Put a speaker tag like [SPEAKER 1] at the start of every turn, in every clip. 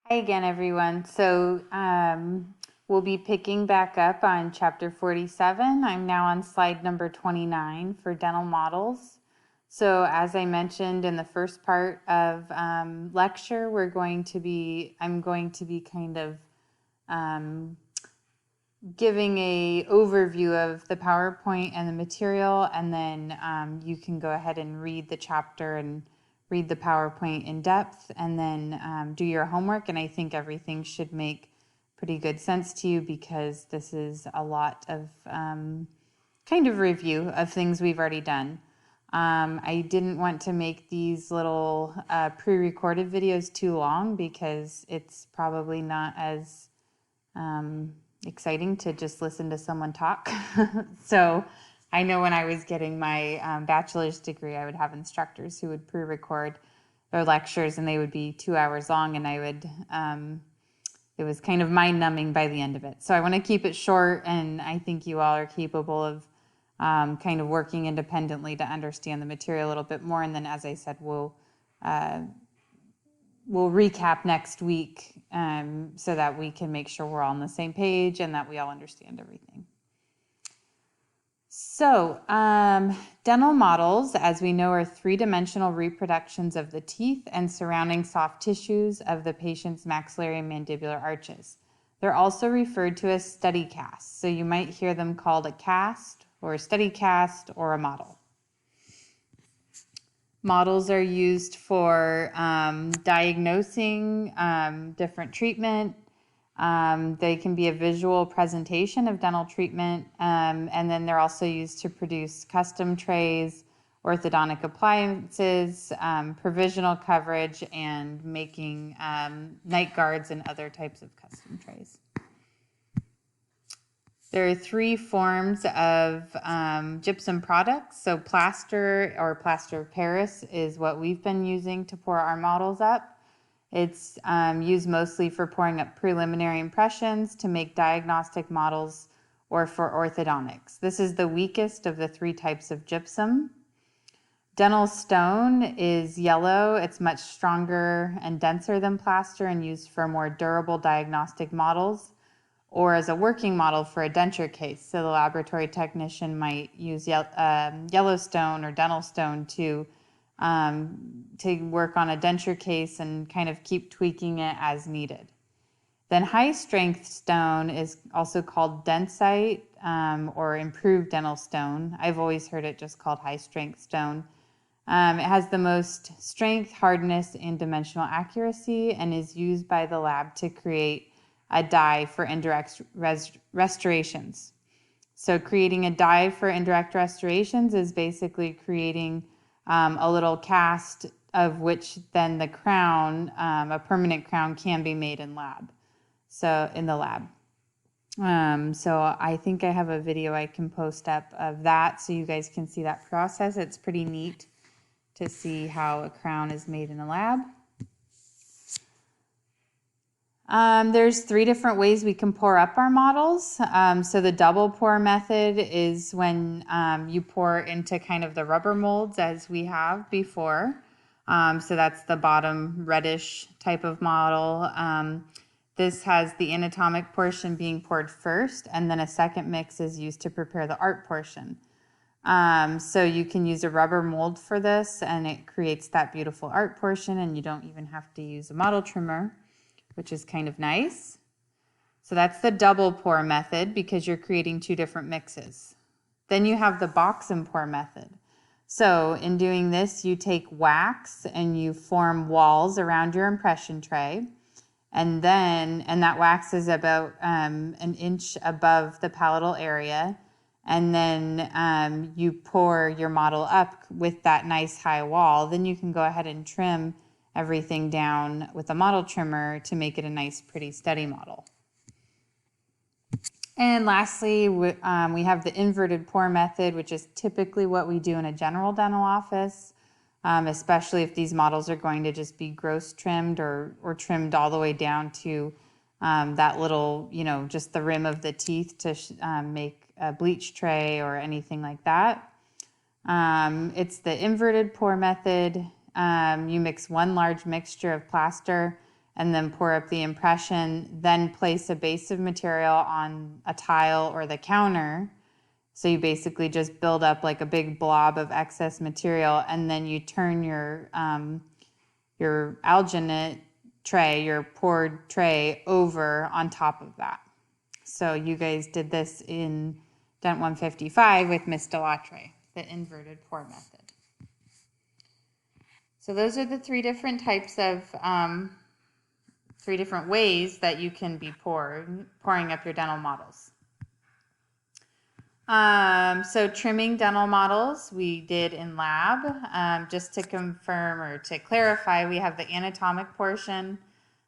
[SPEAKER 1] Hi again, everyone. We'll be picking back up on chapter 47. I'm now on slide number 29 for dental models. So as I mentioned in the first part of lecture, I'm going to be kind of giving a overview of the PowerPoint and the material, and then you can go ahead and read the chapter and read the PowerPoint in depth, and then do your homework. And I think everything should make pretty good sense to you because this is a lot of kind of review of things we've already done. I didn't want to make these little pre-recorded videos too long because it's probably not as exciting to just listen to someone talk. So I know when I was getting my bachelor's degree, I would have instructors who would pre-record their lectures and they would be 2 hours long, and it was kind of mind numbing by the end of it. So I want to keep it short, and I think you all are capable of kind of working independently to understand the material a little bit more. And then, as I said, we'll recap next week so that we can make sure we're all on the same page and that we all understand everything. So dental models, as we know, are three-dimensional reproductions of the teeth and surrounding soft tissues of the patient's maxillary and mandibular arches. They're also referred to as study casts. So you might hear them called a cast or a study cast or a model. Models are used for diagnosing different treatment. They can be a visual presentation of dental treatment, and then they're also used to produce custom trays, orthodontic appliances, provisional coverage, and making night guards and other types of custom trays. There are three forms of gypsum products. So plaster or plaster of Paris is what we've been using to pour our models up. It's used mostly for pouring up preliminary impressions to make diagnostic models or for orthodontics. This is the weakest of the three types of gypsum. Dental stone is yellow. It's much stronger and denser than plaster and used for more durable diagnostic models, or as a working model for a denture case. So the laboratory technician might use yellow stone or dental stone to work on a denture case and kind of keep tweaking it as needed. Then high strength stone is also called densite or improved dental stone. I've always heard it just called high strength stone. It has the most strength, hardness, and dimensional accuracy and is used by the lab to create a die for indirect restorations. So creating a die for indirect restorations is basically creating a little cast of which then the crown, a permanent crown, can be made in lab. So in the lab. So I think I have a video I can post up of that so you guys can see that process. It's pretty neat to see how a crown is made in a lab. There's three different ways we can pour up our models. So the double pour method is when you pour into kind of the rubber molds as we have before. So that's the bottom reddish type of model. This has the anatomic portion being poured first, and then a second mix is used to prepare the art portion. So you can use a rubber mold for this, and it creates that beautiful art portion, and you don't even have to use a model trimmer, which is kind of nice. So that's the double pour method because you're creating two different mixes. Then you have the box and pour method. So in doing this, you take wax and you form walls around your impression tray. And that wax is about an inch above the palatal area. And then you pour your model up with that nice high wall. Then you can go ahead and trim everything down with a model trimmer to make it a nice, pretty steady model. And lastly, we have the inverted pour method, which is typically what we do in a general dental office, especially if these models are going to just be gross trimmed or trimmed all the way down to that little, just the rim of the teeth to make a bleach tray or anything like that. It's the inverted pour method. You mix one large mixture of plaster and then pour up the impression, then place a base of material on a tile or the counter. So you basically just build up like a big blob of excess material, and then you turn your alginate tray, your poured tray, over on top of that. So you guys did this in Dent 155 with Miss Delattre, the inverted pour method. So those are the three different types of, 3 different ways that you can be pouring up your dental models. So trimming dental models we did in lab. Just to confirm or to clarify, we have the anatomic portion.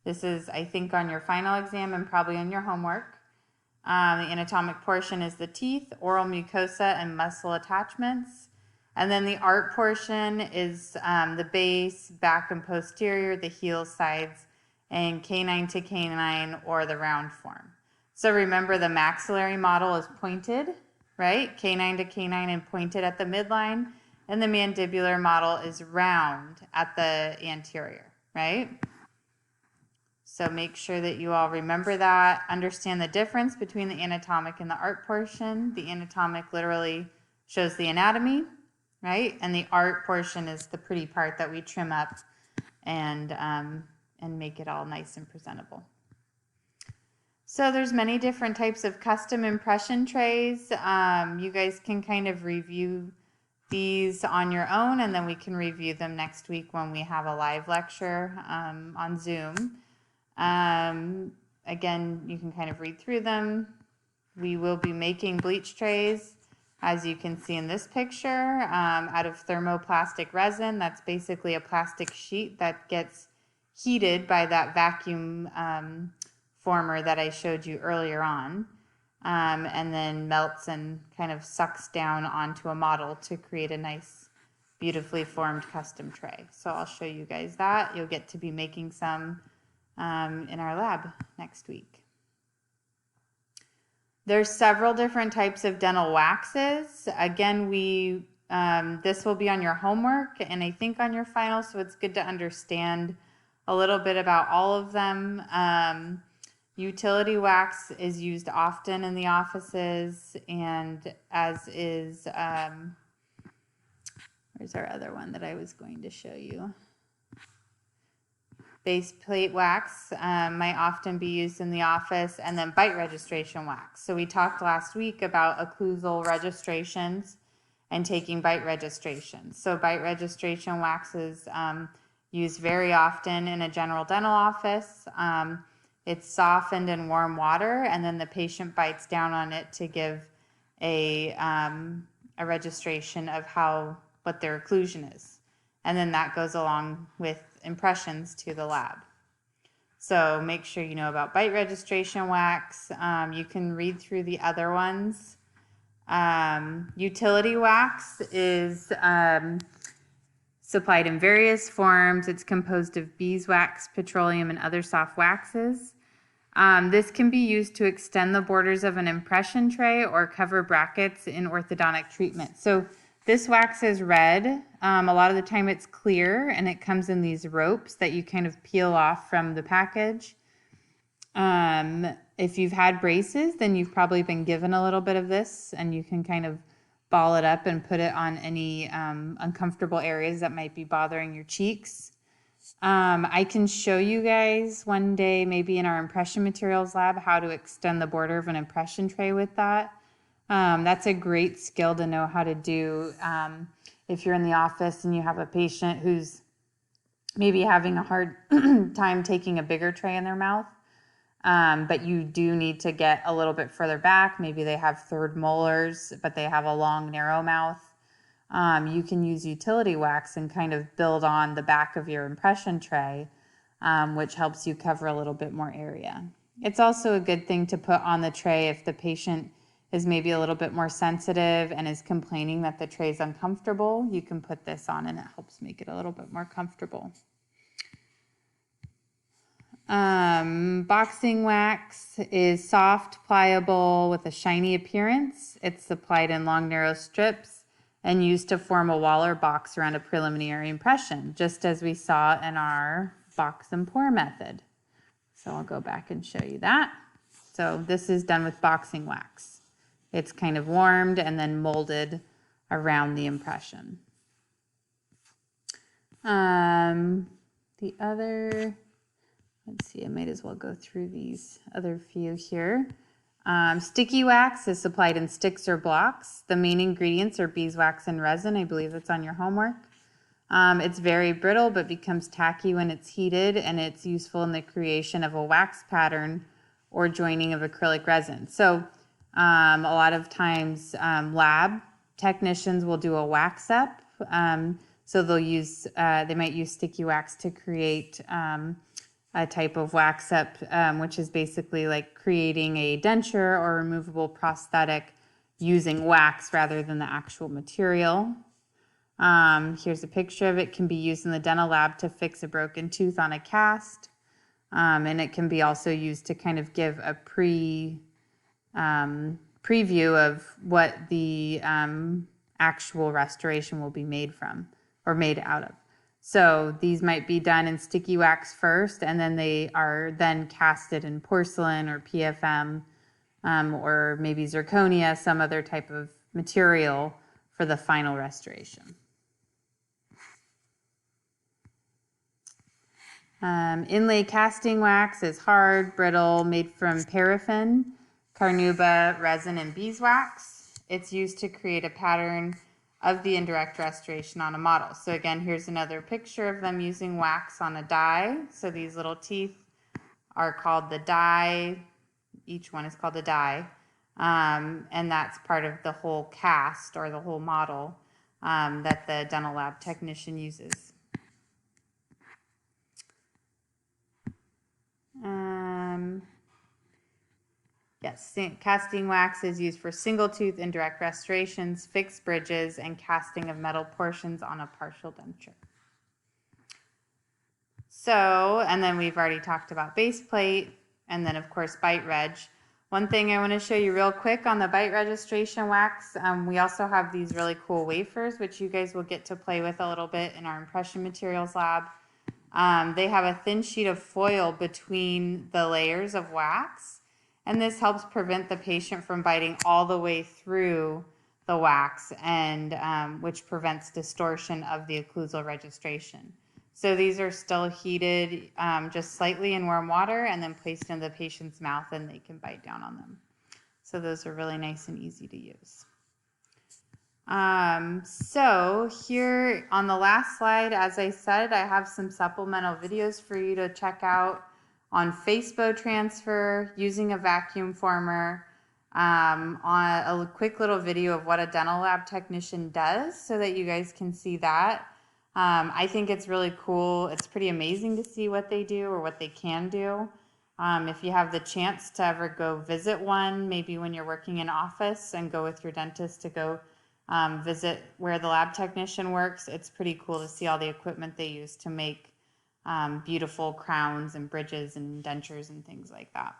[SPEAKER 1] This is, I think, on your final exam and probably on your homework. The anatomic portion is the teeth, oral mucosa, and muscle attachments. And then the art portion is the base, back and posterior, the heel, sides, and canine to canine or the round form. So remember, the maxillary model is pointed, right? Canine to canine and pointed at the midline. And the mandibular model is round at the anterior, right? So make sure that you all remember that. Understand the difference between the anatomic and the art portion. The anatomic literally shows the anatomy, right? And the art portion is the pretty part that we trim up and make it all nice and presentable. So there's many different types of custom impression trays. You guys can kind of review these on your own, and then we can review them next week when we have a live lecture on Zoom. Again, you can kind of read through them. We will be making bleach trays, as you can see in this picture, out of thermoplastic resin. That's basically a plastic sheet that gets heated by that vacuum former that I showed you earlier on, and then melts and kind of sucks down onto a model to create a nice, beautifully formed custom tray. So I'll show you guys that. You'll get to be making some in our lab next week. There's several different types of dental waxes. Again, this will be on your homework and I think on your final, so it's good to understand a little bit about all of them. Utility wax is used often in the offices, and as is, where's our other one that I was going to show you? Base plate wax might often be used in the office, and then bite registration wax. So we talked last week about occlusal registrations and taking bite registrations. So bite registration wax is used very often in a general dental office. It's softened in warm water, and then the patient bites down on it to give a registration of what their occlusion is. And then that goes along with impressions to the lab. So make sure you know about bite registration wax. You can read through the other ones. Utility wax is supplied in various forms. It's composed of beeswax, petroleum, and other soft waxes. This can be used to extend the borders of an impression tray or cover brackets in orthodontic treatment. So this wax is red. A lot of the time it's clear, and it comes in these ropes that you kind of peel off from the package. If you've had braces, then you've probably been given a little bit of this, and you can kind of ball it up and put it on any uncomfortable areas that might be bothering your cheeks. I can show you guys one day, maybe in our impression materials lab, how to extend the border of an impression tray with that. That's a great skill to know how to do if you're in the office and you have a patient who's maybe having a hard time taking a bigger tray in their mouth, but you do need to get a little bit further back. Maybe they have third molars, but they have a long, narrow mouth. You can use utility wax and kind of build on the back of your impression tray, which helps you cover a little bit more area. It's also a good thing to put on the tray if the patient is maybe a little bit more sensitive and is complaining that the tray is uncomfortable. You can put this on and it helps make it a little bit more comfortable. Boxing wax is soft, pliable, with a shiny appearance. It's applied in long, narrow strips and used to form a wall or box around a preliminary impression, just as we saw in our box and pour method. So I'll go back and show you that. So this is done with boxing wax. It's kind of warmed and then molded around the impression. The other, let's see, I might as well go through these other few here. Sticky wax is supplied in sticks or blocks. The main ingredients are beeswax and resin. I believe that's on your homework. It's very brittle but becomes tacky when it's heated, and it's useful in the creation of a wax pattern or joining of acrylic resin. So a lot of times lab technicians will do a wax up. So they might use sticky wax to create a type of wax up, which is basically like creating a denture or removable prosthetic using wax rather than the actual material. Here's a picture of it. It can be used in the dental lab to fix a broken tooth on a cast. And it can be also used to kind of give a preview of what the actual restoration will be made from or made out of. So these might be done in sticky wax first, and then they are then casted in porcelain or PFM or maybe zirconia, some other type of material for the final restoration. Inlay casting wax is hard, brittle, made from paraffin, carnauba, resin, and beeswax. It's used to create a pattern of the indirect restoration on a model. So again, here's another picture of them using wax on a die. So these little teeth are called the die. Each one is called a die. And that's part of the whole cast or the whole model that the dental lab technician uses. Yes, casting wax is used for single tooth indirect restorations, fixed bridges, and casting of metal portions on a partial denture. So, and then we've already talked about base plate, and then of course bite reg. One thing I want to show you real quick on the bite registration wax, we also have these really cool wafers, which you guys will get to play with a little bit in our impression materials lab. They have a thin sheet of foil between the layers of wax, and this helps prevent the patient from biting all the way through the wax, and which prevents distortion of the occlusal registration. So these are still heated just slightly in warm water and then placed in the patient's mouth, and they can bite down on them. So those are really nice and easy to use. So here on the last slide, as I said, I have some supplemental videos for you to check out on Facebow transfer, using a vacuum former, on a quick little video of what a dental lab technician does so that you guys can see that. I think it's really cool. It's pretty amazing to see what they do or what they can do. If you have the chance to ever go visit one, maybe when you're working in office and go with your dentist to go visit where the lab technician works, it's pretty cool to see all the equipment they use to make beautiful crowns and bridges and dentures and things like that.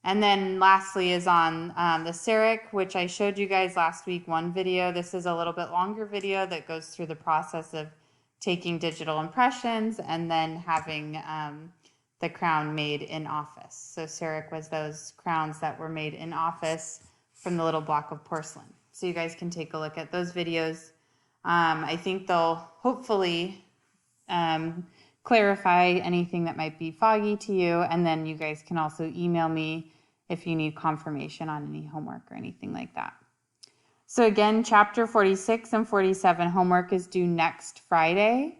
[SPEAKER 1] And then lastly is on the CEREC, which I showed you guys last week, one video. This is a little bit longer video that goes through the process of taking digital impressions and then having the crown made in office. So CEREC was those crowns that were made in office from the little block of porcelain. So you guys can take a look at those videos. I think they'll hopefully clarify anything that might be foggy to you, and then you guys can also email me if you need confirmation on any homework or anything like that. So again, chapter 46 and 47 homework is due next Friday.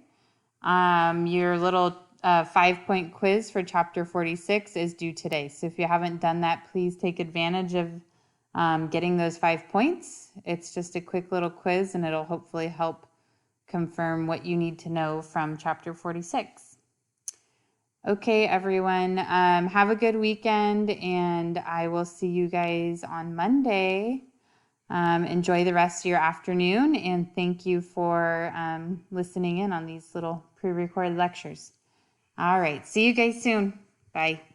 [SPEAKER 1] Your little 5-point quiz for chapter 46 is due today. So if you haven't done that, please take advantage of getting those 5 points. It's just a quick little quiz, and it'll hopefully help confirm what you need to know from chapter 46. Okay, everyone, have a good weekend, and I will see you guys on Monday. Enjoy the rest of your afternoon, and thank you for listening in on these little pre-recorded lectures. All right, see you guys soon. Bye.